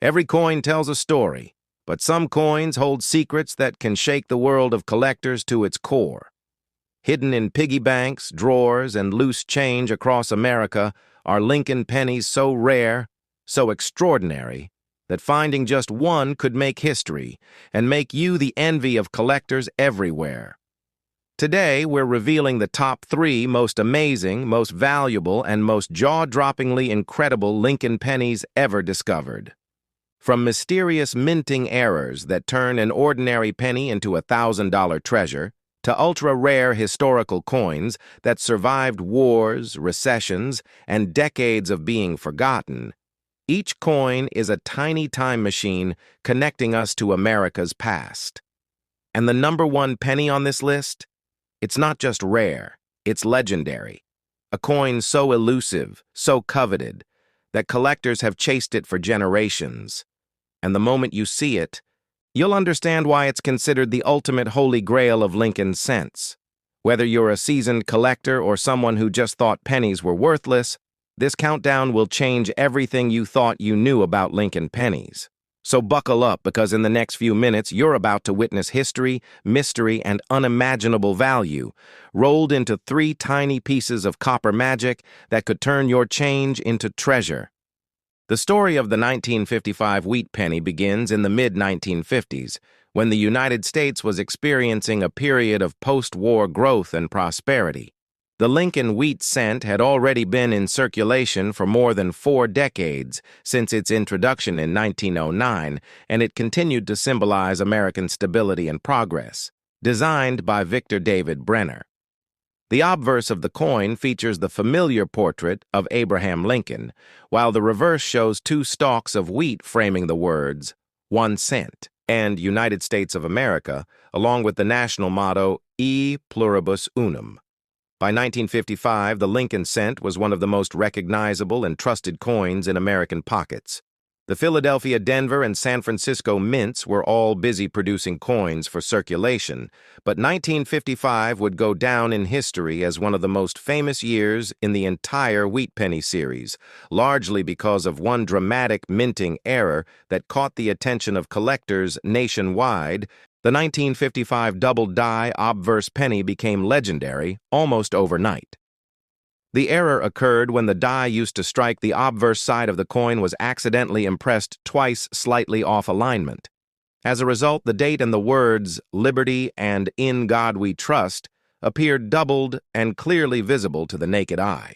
Every coin tells a story, but some coins hold secrets that can shake the world of collectors to its core. Hidden in piggy banks, drawers, and loose change across America are Lincoln pennies so rare, so extraordinary, that finding just one could make history and make you the envy of collectors everywhere. Today, we're revealing the top 3 most amazing, most valuable, and most jaw-droppingly incredible Lincoln pennies ever discovered. From mysterious minting errors that turn an ordinary penny into a $1,000 treasure, to ultra-rare historical coins that survived wars, recessions, and decades of being forgotten, each coin is a tiny time machine connecting us to America's past. And the number 1 penny on this list? It's not just rare, it's legendary. A coin so elusive, so coveted, that collectors have chased it for generations. And the moment you see it, you'll understand why it's considered the ultimate holy grail of Lincoln cents. Whether you're a seasoned collector or someone who just thought pennies were worthless, this countdown will change everything you thought you knew about Lincoln pennies. So buckle up, because in the next few minutes, you're about to witness history, mystery, and unimaginable value, rolled into 3 tiny pieces of copper magic that could turn your change into treasure. The story of the 1955 wheat penny begins in the mid-1950s, when the United States was experiencing a period of post-war growth and prosperity. The Lincoln wheat cent had already been in circulation for more than 4 decades since its introduction in 1909, and it continued to symbolize American stability and progress. Designed by Victor David Brenner. The obverse of the coin features the familiar portrait of Abraham Lincoln, while the reverse shows 2 stalks of wheat framing the words, 1 cent, and United States of America, along with the national motto, E pluribus unum. By 1955, the Lincoln cent was one of the most recognizable and trusted coins in American pockets. The Philadelphia, Denver, and San Francisco mints were all busy producing coins for circulation, but 1955 would go down in history as one of the most famous years in the entire wheat penny series, largely because of one dramatic minting error that caught the attention of collectors nationwide. The 1955 double-die obverse penny became legendary almost overnight. The error occurred when the die used to strike the obverse side of the coin was accidentally impressed twice slightly off alignment. As a result, the date and the words "Liberty" and "In God We Trust" appeared doubled and clearly visible to the naked eye.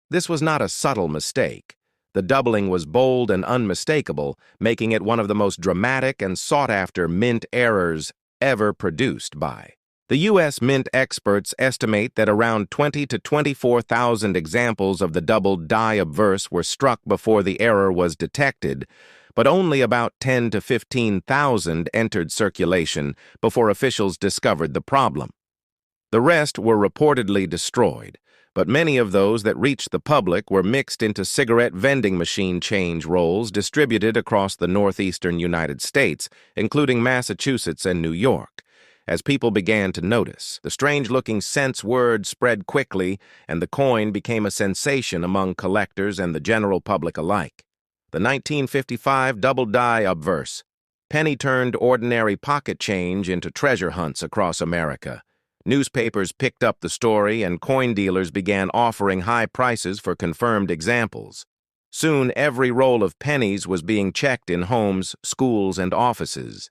This was not a subtle mistake. The doubling was bold and unmistakable, making it one of the most dramatic and sought-after mint errors ever produced by. The U.S. mint experts estimate that around 20 to 24,000 examples of the doubled die obverse were struck before the error was detected, but only about 10 to 15,000 entered circulation before officials discovered the problem. The rest were reportedly destroyed, but many of those that reached the public were mixed into cigarette vending machine change rolls distributed across the northeastern United States, including Massachusetts and New York. As people began to notice, the strange-looking cents word spread quickly, and the coin became a sensation among collectors and the general public alike. The 1955 double-die obverse penny turned ordinary pocket change into treasure hunts across America. Newspapers picked up the story, and coin dealers began offering high prices for confirmed examples. Soon, every roll of pennies was being checked in homes, schools, and offices.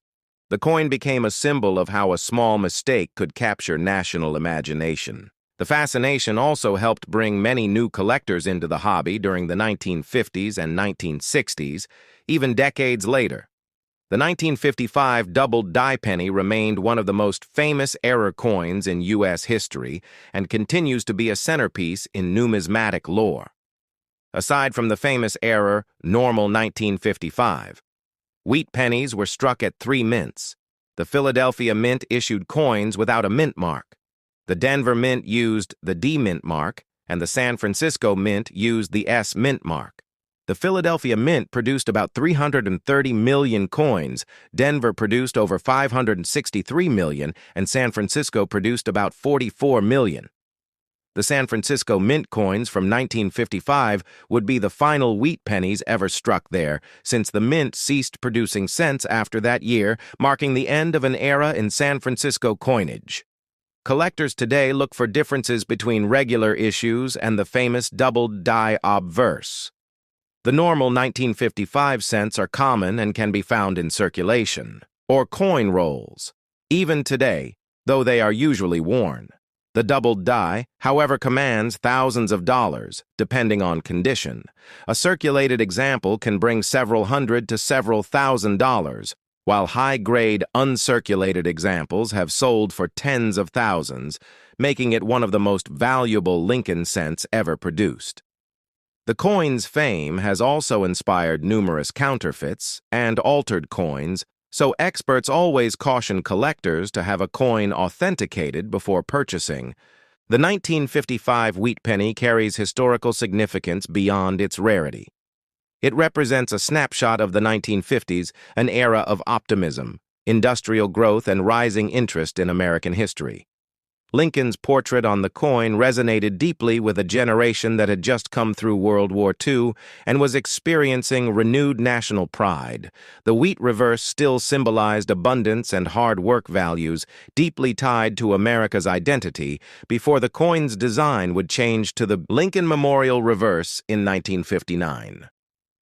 The coin became a symbol of how a small mistake could capture national imagination. The fascination also helped bring many new collectors into the hobby during the 1950s and 1960s, even decades later. The 1955 doubled die penny remained one of the most famous error coins in U.S. history and continues to be a centerpiece in numismatic lore. Aside from the famous error, normal 1955, wheat pennies were struck at 3 mints. The Philadelphia Mint issued coins without a mint mark. The Denver Mint used the D mint mark, and the San Francisco Mint used the S mint mark. The Philadelphia Mint produced about 330 million coins, Denver produced over 563 million, and San Francisco produced about 44 million. The San Francisco Mint coins from 1955 would be the final wheat pennies ever struck there, since the mint ceased producing cents after that year, marking the end of an era in San Francisco coinage. Collectors today look for differences between regular issues and the famous doubled die obverse. The normal 1955 cents are common and can be found in circulation, or coin rolls, even today, though they are usually worn. The doubled die, however, commands thousands of dollars, depending on condition. A circulated example can bring several hundred to several $1,000s, while high-grade, uncirculated examples have sold for tens of thousands, making it one of the most valuable Lincoln cents ever produced. The coin's fame has also inspired numerous counterfeits and altered coins, so experts always caution collectors to have a coin authenticated before purchasing. The 1955 wheat penny carries historical significance beyond its rarity. It represents a snapshot of the 1950s, an era of optimism, industrial growth, and rising interest in American history. Lincoln's portrait on the coin resonated deeply with a generation that had just come through World War II and was experiencing renewed national pride. The wheat reverse still symbolized abundance and hard work values, deeply tied to America's identity, before the coin's design would change to the Lincoln Memorial reverse in 1959.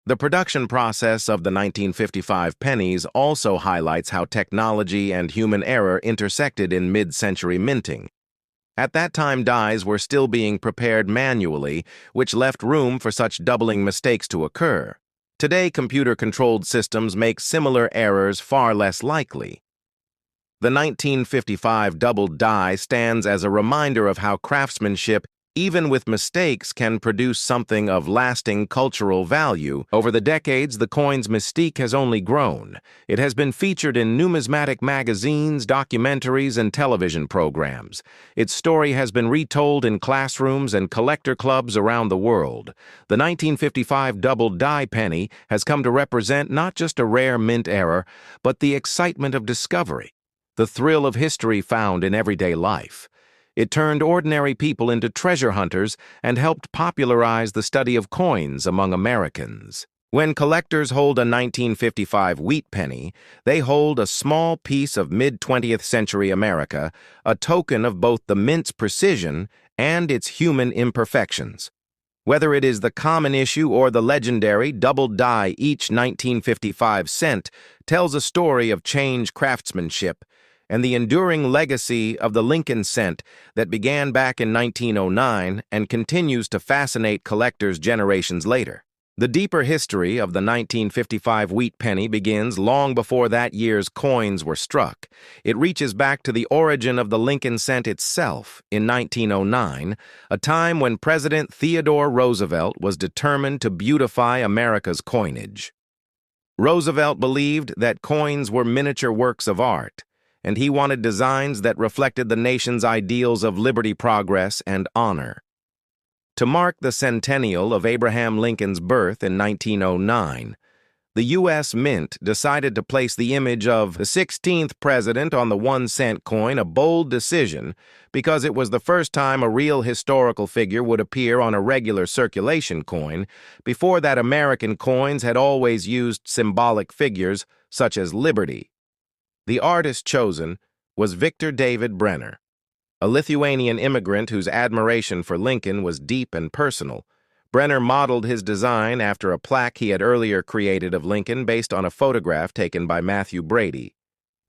The production process of the 1955 pennies also highlights how technology and human error intersected in mid-century minting. At that time, dies were still being prepared manually, which left room for such doubling mistakes to occur. Today, computer-controlled systems make similar errors far less likely. The 1955 doubled die stands as a reminder of how craftsmanship, even with mistakes, can produce something of lasting cultural value. Over the decades, the coin's mystique has only grown. It has been featured in numismatic magazines, documentaries, and television programs. Its story has been retold in classrooms and collector clubs around the world. The 1955 doubled die penny has come to represent not just a rare mint error, but the excitement of discovery, the thrill of history found in everyday life. It turned ordinary people into treasure hunters and helped popularize the study of coins among Americans. When collectors hold a 1955 wheat penny, they hold a small piece of mid-20th century America, a token of both the mint's precision and its human imperfections. Whether it is the common issue or the legendary doubled die, each 1955 cent tells a story of change, craftsmanship, and the enduring legacy of the Lincoln cent that began back in 1909 and continues to fascinate collectors generations later. The deeper history of the 1955 wheat penny begins long before that year's coins were struck. It reaches back to the origin of the Lincoln cent itself in 1909, a time when President Theodore Roosevelt was determined to beautify America's coinage. Roosevelt believed that coins were miniature works of art, and he wanted designs that reflected the nation's ideals of liberty, progress, and honor. To mark the centennial of Abraham Lincoln's birth in 1909, the U.S. Mint decided to place the image of the 16th president on the 1-cent coin, a bold decision because it was the first time a real historical figure would appear on a regular circulation coin. Before that, American coins had always used symbolic figures such as liberty. The artist chosen was Victor David Brenner, a Lithuanian immigrant whose admiration for Lincoln was deep and personal. Brenner modeled his design after a plaque he had earlier created of Lincoln based on a photograph taken by Matthew Brady.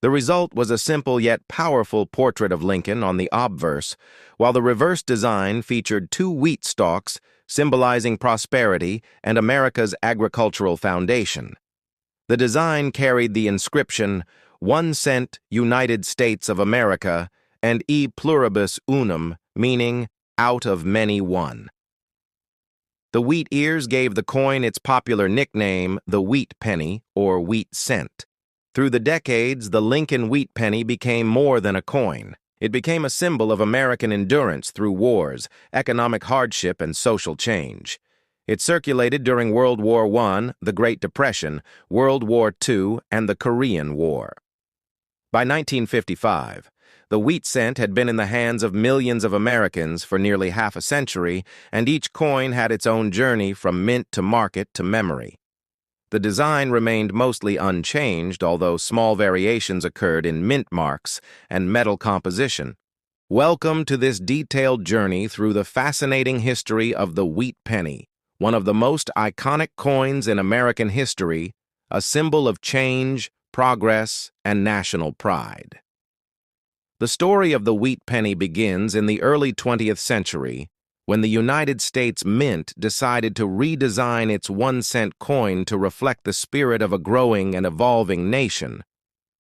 The result was a simple yet powerful portrait of Lincoln on the obverse, while the reverse design featured 2 wheat stalks symbolizing prosperity and America's agricultural foundation. The design carried the inscription, 1 cent, United States of America, and E pluribus unum, meaning out of many one. The wheat ears gave the coin its popular nickname, the wheat penny, or wheat cent. Through the decades, the Lincoln wheat penny became more than a coin. It became a symbol of American endurance through wars, economic hardship, and social change. It circulated during World War I, the Great Depression, World War II, and the Korean War. By 1955, The wheat cent had been in the hands of millions of Americans for nearly half a century, and each coin had its own journey from mint to market to memory. The design remained mostly unchanged, although small variations occurred in mint marks and metal composition. Welcome to this detailed journey through the fascinating history of the wheat penny, one of the most iconic coins in American history, a symbol of change, progress, and national pride. The story of the wheat penny begins in the early 20th century, when the United States Mint decided to redesign its 1-cent coin to reflect the spirit of a growing and evolving nation.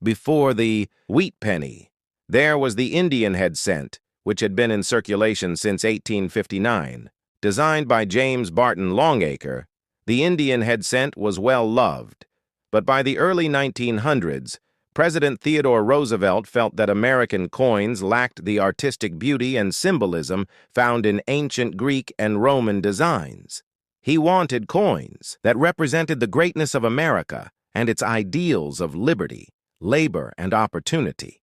Before the wheat penny, there was the Indian head cent, which had been in circulation since 1859. Designed by James Barton Longacre, the Indian head cent was well loved. But by the early 1900s, President Theodore Roosevelt felt that American coins lacked the artistic beauty and symbolism found in ancient Greek and Roman designs. He wanted coins that represented the greatness of America and its ideals of liberty, labor, and opportunity.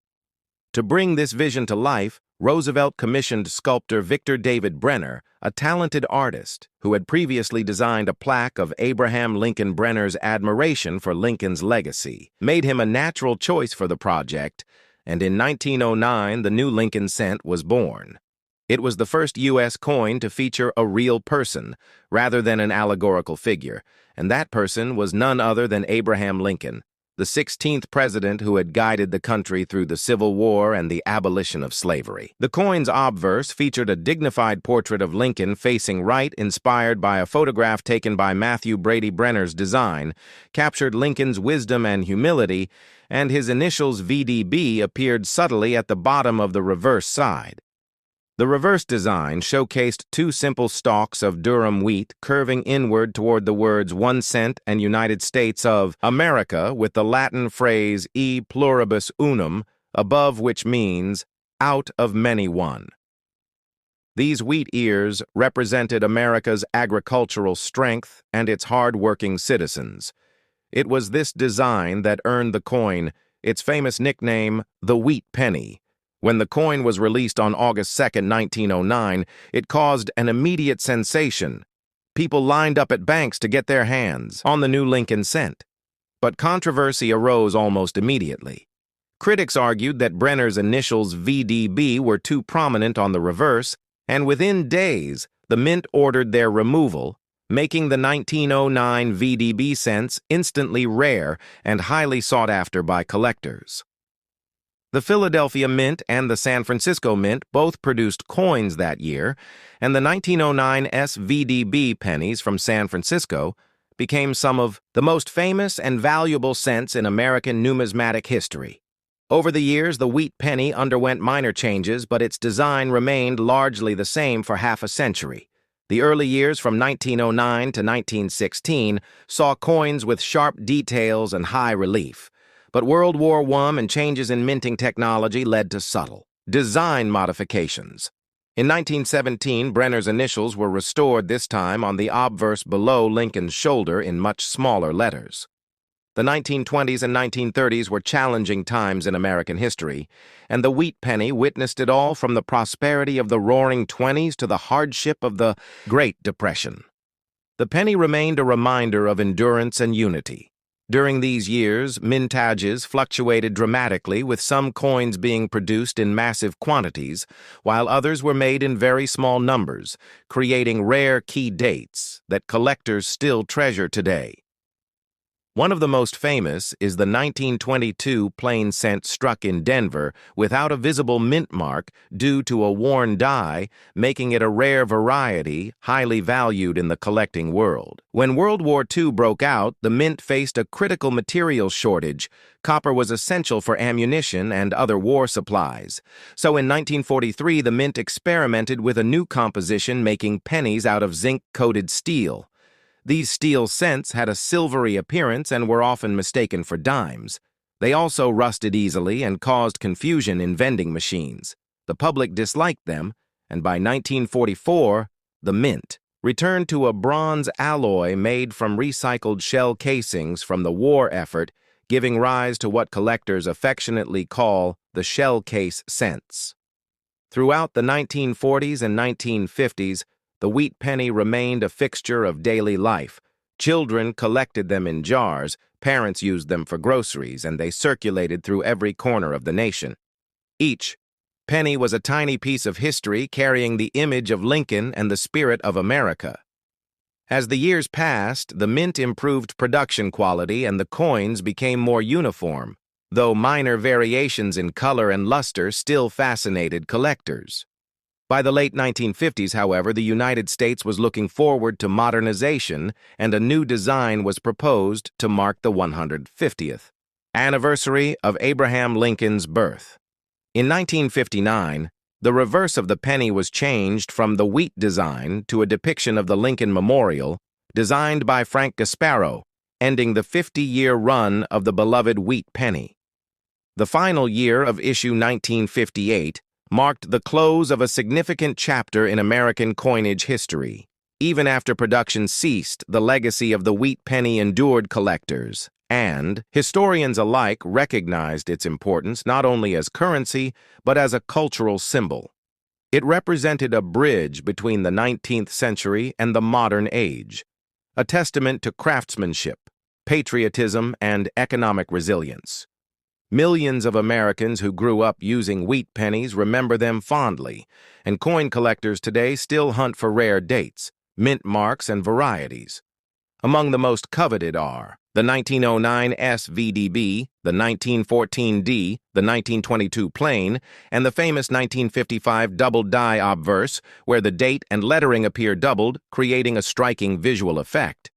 To bring this vision to life, Roosevelt commissioned sculptor Victor David Brenner, a talented artist who had previously designed a plaque of Abraham Lincoln Brenner's admiration for Lincoln's legacy, made him a natural choice for the project, and in 1909 the new Lincoln cent was born. It was the first U.S. coin to feature a real person, rather than an allegorical figure, and that person was none other than Abraham Lincoln, the 16th president who had guided the country through the Civil War and the abolition of slavery. The coin's obverse featured a dignified portrait of Lincoln facing right, inspired by a photograph taken by Matthew Brady Brenner's design, captured Lincoln's wisdom and humility, and his initials VDB appeared subtly at the bottom of the reverse side. The reverse design showcased two simple stalks of Durham wheat curving inward toward the words 1 cent and United States of America, with the Latin phrase e pluribus unum above, which means out of many one. These wheat ears represented America's agricultural strength and its hard-working citizens. It was this design that earned the coin its famous nickname, the wheat penny. When the coin was released on August 2, 1909, it caused an immediate sensation. People lined up at banks to get their hands on the new Lincoln cent. But controversy arose almost immediately. Critics argued that Brenner's initials VDB were too prominent on the reverse, and within days, the Mint ordered their removal, making the 1909 VDB cents instantly rare and highly sought after by collectors. The Philadelphia Mint and the San Francisco Mint both produced coins that year, and the 1909 SVDB pennies from San Francisco became some of the most famous and valuable cents in American numismatic history. Over the years, the wheat penny underwent minor changes, but its design remained largely the same for half a century. The early years from 1909 to 1916 saw coins with sharp details and high relief. But World War I and changes in minting technology led to subtle design modifications. In 1917, Brenner's initials were restored, this time on the obverse below Lincoln's shoulder in much smaller letters. The 1920s and 1930s were challenging times in American history, and the wheat penny witnessed it all, from the prosperity of the Roaring Twenties to the hardship of the Great Depression. The penny remained a reminder of endurance and unity. During these years, mintages fluctuated dramatically, with some coins being produced in massive quantities, while others were made in very small numbers, creating rare key dates that collectors still treasure today. One of the most famous is the 1922 plain cent struck in Denver without a visible mint mark due to a worn die, making it a rare variety highly valued in the collecting world. When World War II broke out, the mint faced a critical material shortage. Copper was essential for ammunition and other war supplies. So in 1943, the mint experimented with a new composition, making pennies out of zinc-coated steel. These steel cents had a silvery appearance and were often mistaken for dimes. They also rusted easily and caused confusion in vending machines. The public disliked them, and by 1944, the mint returned to a bronze alloy made from recycled shell casings from the war effort, giving rise to what collectors affectionately call the shell case cents. Throughout the 1940s and 1950s, the wheat penny remained a fixture of daily life. Children collected them in jars, parents used them for groceries, and they circulated through every corner of the nation. Each penny was a tiny piece of history carrying the image of Lincoln and the spirit of America. As the years passed, the mint improved production quality and the coins became more uniform, though minor variations in color and luster still fascinated collectors. By the late 1950s, however, the United States was looking forward to modernization, and a new design was proposed to mark the 150th anniversary of Abraham Lincoln's birth. In 1959, the reverse of the penny was changed from the wheat design to a depiction of the Lincoln Memorial, designed by Frank Gasparo, ending the 50-year run of the beloved wheat penny. The final year of issue 1958 marked the close of a significant chapter in American coinage history. Even after production ceased, the legacy of the wheat penny endured. Collectors and historians alike recognized its importance not only as currency, but as a cultural symbol. It represented a bridge between the 19th century and the modern age, a testament to craftsmanship, patriotism, and economic resilience. Millions of Americans who grew up using wheat pennies remember them fondly, and coin collectors today still hunt for rare dates, mint marks, and varieties. Among the most coveted are the 1909 SVDB, the 1914D, the 1922 plain, and the famous 1955 double die obverse, where the date and lettering appear doubled, creating a striking visual effect.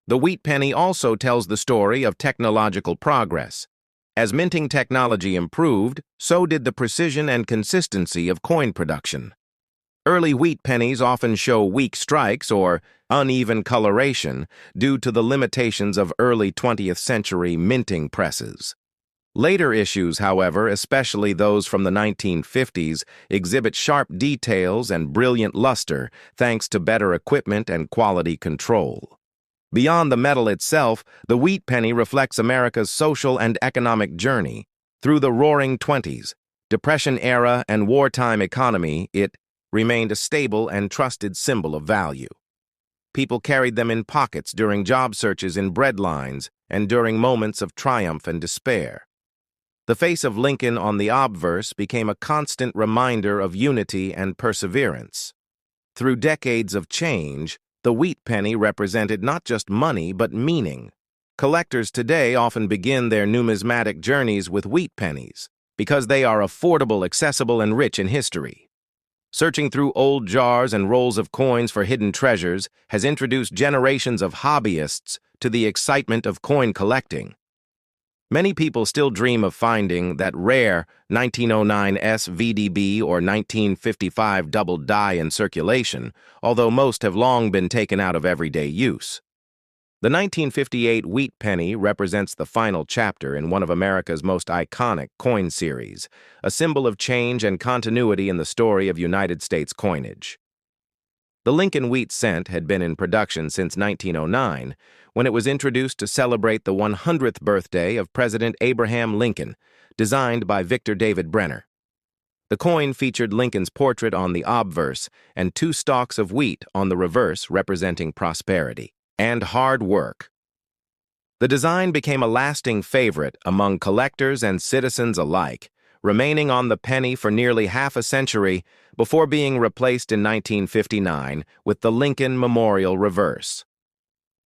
The wheat penny also tells the story of technological progress. As minting technology improved, so did the precision and consistency of coin production. Early wheat pennies often show weak strikes or uneven coloration due to the limitations of early 20th century minting presses. Later issues, however, especially those from the 1950s, exhibit sharp details and brilliant luster thanks to better equipment and quality control. Beyond the metal itself, the wheat penny reflects America's social and economic journey. Through the Roaring Twenties, Depression era, and wartime economy, it remained a stable and trusted symbol of value. People carried them in pockets during job searches in bread lines and during moments of triumph and despair. The face of Lincoln on the obverse became a constant reminder of unity and perseverance. Through decades of change, the wheat penny represented not just money but meaning. Collectors today often begin their numismatic journeys with wheat pennies because they are affordable, accessible, and rich in history. Searching through old jars and rolls of coins for hidden treasures has introduced generations of hobbyists to the excitement of coin collecting. Many people still dream of finding that rare 1909 SVDB or 1955 double die in circulation, although most have long been taken out of everyday use. The 1958 wheat penny represents the final chapter in one of America's most iconic coin series, a symbol of change and continuity in the story of United States coinage. The Lincoln wheat cent had been in production since 1909, when it was introduced to celebrate the 100th birthday of President Abraham Lincoln, designed by Victor David Brenner. The coin featured Lincoln's portrait on the obverse and 2 stalks of wheat on the reverse representing prosperity and hard work. The design became a lasting favorite among collectors and citizens alike, remaining on the penny for nearly half a century before being replaced in 1959 with the Lincoln Memorial reverse.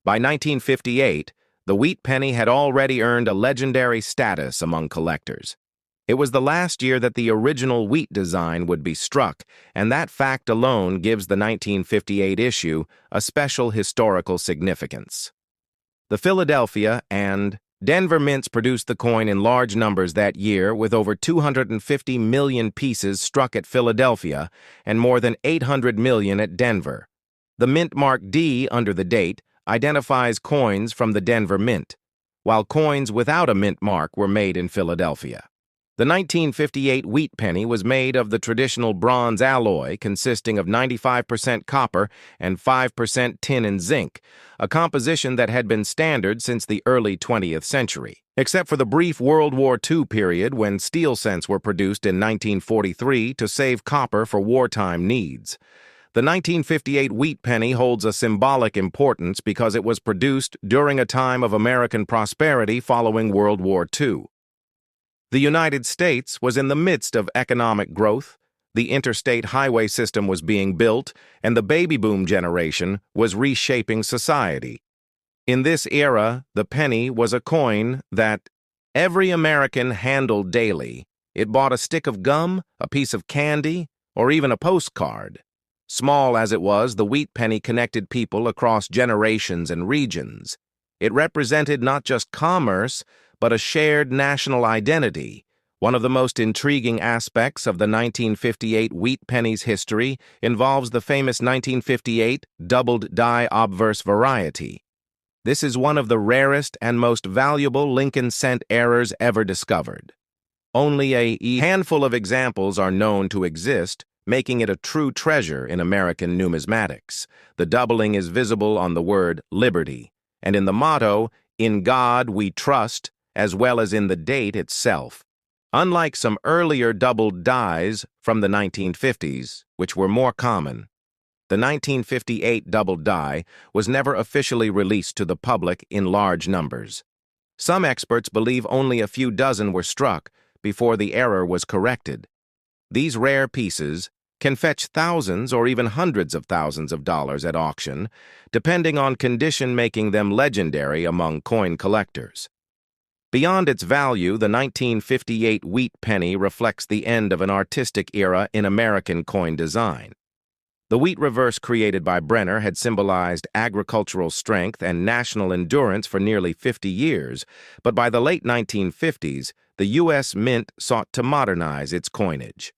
By 1958, the wheat penny had already earned a legendary status among collectors. It was the last year that the original wheat design would be struck, and that fact alone gives the 1958 issue a special historical significance. The Philadelphia and Denver mints produced the coin in large numbers that year, with over 250 million pieces struck at Philadelphia and more than 800 million at Denver. The mint mark D under the date identifies coins from the Denver Mint, while coins without a mint mark were made in Philadelphia. The 1958 wheat penny was made of the traditional bronze alloy consisting of 95% copper and 5% tin and zinc, a composition that had been standard since the early 20th century. except for the brief World War II period when steel cents were produced in 1943 to save copper for wartime needs. The 1958 wheat penny holds a symbolic importance because it was produced during a time of American prosperity following World War II. The United States was in the midst of economic growth, the interstate highway system was being built, and the baby boom generation was reshaping society. In this era, the penny was a coin that every American handled daily. It bought a stick of gum, a piece of candy, or even a postcard. Small as it was, the wheat penny connected people across generations and regions. It represented not just commerce, but a shared national identity. One of the most intriguing aspects of the 1958 wheat penny's history involves the famous 1958 doubled die obverse variety. This is one of the rarest and most valuable Lincoln cent errors ever discovered. Only a handful of examples are known to exist, making it a true treasure in American numismatics. The doubling is visible on the word liberty, and in the motto, "In God We Trust," as well as in the date itself. Unlike some earlier doubled dies from the 1950s, which were more common, the 1958 doubled die was never officially released to the public in large numbers. Some experts believe only a few dozen were struck before the error was corrected. These rare pieces can fetch thousands or even hundreds of thousands of dollars at auction, depending on condition, making them legendary among coin collectors. Beyond its value, the 1958 wheat penny reflects the end of an artistic era in American coin design. The wheat reverse created by Brenner had symbolized agricultural strength and national endurance for nearly 50 years, but by the late 1950s, the U.S. Mint sought to modernize its coinage.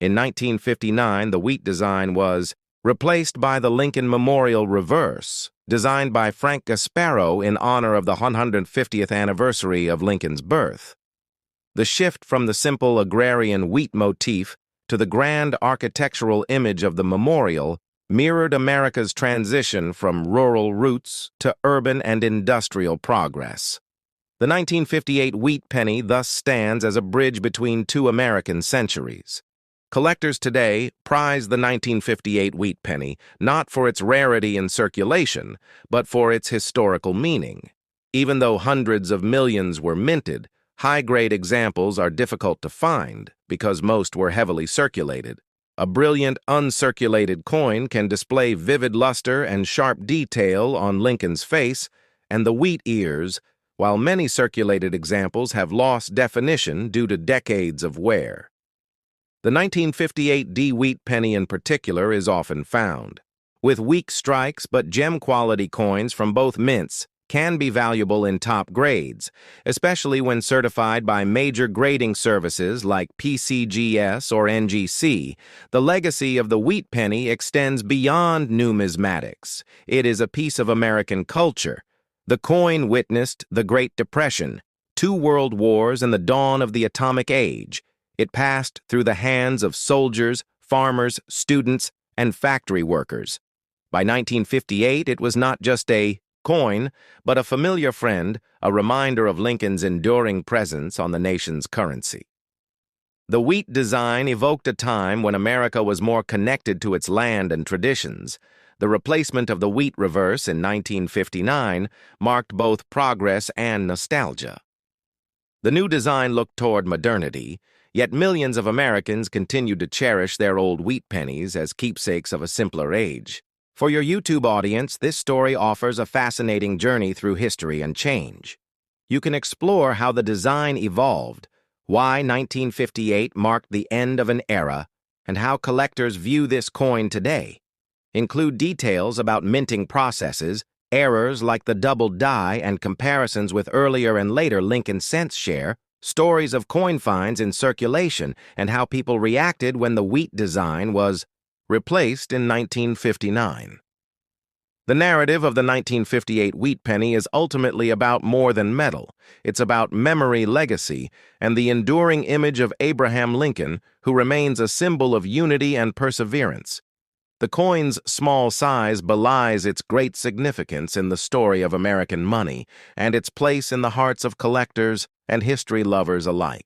In 1959, the wheat design was replaced by the Lincoln Memorial Reverse, designed by Frank Gasparo in honor of the 150th anniversary of Lincoln's birth. The shift from the simple agrarian wheat motif to the grand architectural image of the memorial mirrored America's transition from rural roots to urban and industrial progress. The 1958 wheat penny thus stands as a bridge between two American centuries. Collectors today prize the 1958 wheat penny not for its rarity in circulation, but for its historical meaning. Even though hundreds of millions were minted, high-grade examples are difficult to find because most were heavily circulated. A brilliant uncirculated coin can display vivid luster and sharp detail on Lincoln's face and the wheat ears, while many circulated examples have lost definition due to decades of wear. The 1958 D wheat penny in particular is often found. With weak strikes but gem-quality coins from both mints can be valuable in top grades, especially when certified by major grading services like PCGS or NGC. The legacy of the wheat penny extends beyond numismatics. It is a piece of American culture. The coin witnessed the Great Depression, 2 world wars, and the dawn of the atomic age. It passed through the hands of soldiers, farmers, students, and factory workers. By 1958, it was not just a coin, but a familiar friend, a reminder of Lincoln's enduring presence on the nation's currency. The wheat design evoked a time when America was more connected to its land and traditions. The replacement of the wheat reverse in 1959 marked both progress and nostalgia. The new design looked toward modernity, yet millions of Americans continued to cherish their old wheat pennies as keepsakes of a simpler age. For your YouTube audience, this story offers a fascinating journey through history and change. You can explore how the design evolved, why 1958 marked the end of an era, and how collectors view this coin today. Include details about minting processes, errors like the double die, and comparisons with earlier and later Lincoln cents share, stories of coin finds in circulation, and how people reacted when the wheat design was replaced in 1959. The narrative of the 1958 wheat penny is ultimately about more than metal. It's about memory, legacy, and the enduring image of Abraham Lincoln, who remains a symbol of unity and perseverance. The coin's small size belies its great significance in the story of American money and its place in the hearts of collectors and history lovers alike.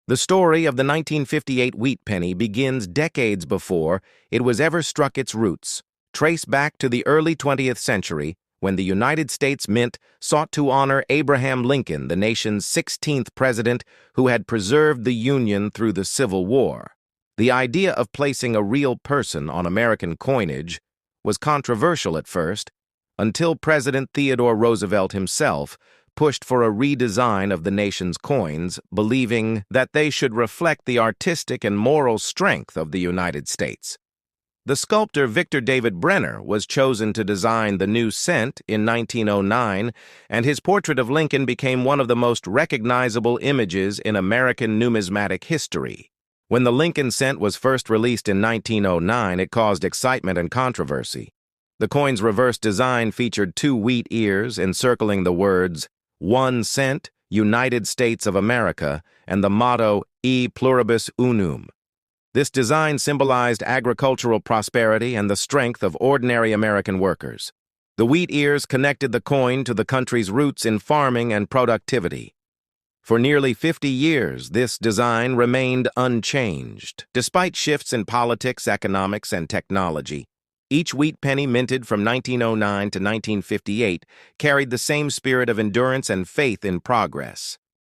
The story of the 1958 wheat penny begins decades before it was ever struck its roots, traced back to the early 20th century when the United States Mint sought to honor Abraham Lincoln, the nation's 16th president who had preserved the Union through the Civil War. The idea of placing a real person on American coinage was controversial at first, until President Theodore Roosevelt himself pushed for a redesign of the nation's coins, believing that they should reflect the artistic and moral strength of the United States. The sculptor Victor David Brenner was chosen to design the new cent in 1909, and his portrait of Lincoln became one of the most recognizable images in American numismatic history. When the Lincoln cent was first released in 1909, it caused excitement and controversy. The coin's reverse design featured two wheat ears encircling the words, "1 cent, United States of America," and the motto, "E pluribus unum." This design symbolized agricultural prosperity and the strength of ordinary American workers. The wheat ears connected the coin to the country's roots in farming and productivity. For nearly 50 years, this design remained unchanged. Despite shifts in politics, economics, and technology, each wheat penny minted from 1909 to 1958 carried the same spirit of endurance and faith in progress.